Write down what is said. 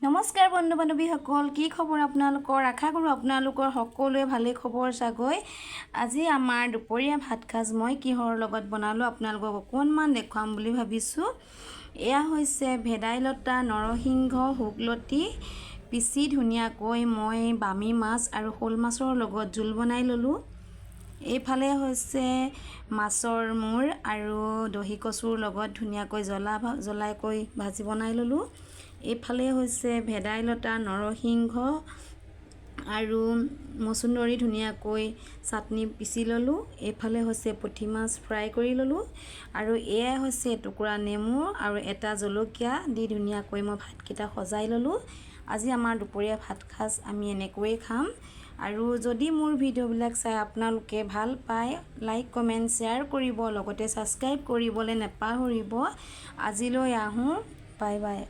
নমস্কাৰ বন্ধু বান্ধৱীসকল, কি খবৰ আপোনালোকৰ? আশা কৰোঁ আপোনালোকৰ সকলোৱে ভালেই খবৰ চাগৈ। আজি আমাৰ দুপৰীয়া ভাত সাজ মই কিহৰ লগত বনালোঁ আপোনালোকক অকণমান দেখুৱাম বুলি ভাবিছোঁ। এয়া হৈছে ভেদাইলতা, নৰসিংহ, শুকলতি পিচি ধুনীয়াকৈ মই বামি মাছ আৰু শ'ল মাছৰ লগত জোল বনাই ল'লোঁ। এইফালে হৈছে মাছৰ মূৰ আৰু দহি কচুৰ লগত ধুনীয়াকৈ জ্বলাইকৈ ভাজি বনাই ল'লোঁ। এইফালে হৈছে ভেদাইলতা, নৰসিংহ আৰু মচুন্দৰী ধুনীয়াকৈ চাটনি পিচি ল'লোঁ। এইফালে হৈছে পুঠি মাছ ফ্ৰাই কৰি ল'লোঁ আৰু এয়াই হৈছে এটুকুৰা নেমু আৰু এটা জলকীয়া দি ধুনীয়াকৈ মই ভাতকেইটা সজাই ল'লোঁ। আজি আমাৰ দুপৰীয়া ভাত সাজ আমি এনেকৈয়ে খাম। আৰু যদি মোৰ ভিডিঅ'বিলাক চাই আপোনালোকে ভাল পায়, লাইক কমেণ্ট শ্বেয়াৰ কৰিব, লগতে ছাবস্ক্ৰাইব কৰিবলৈ নাপাহৰিব। আজিলৈ আহোঁ, বাই বাই।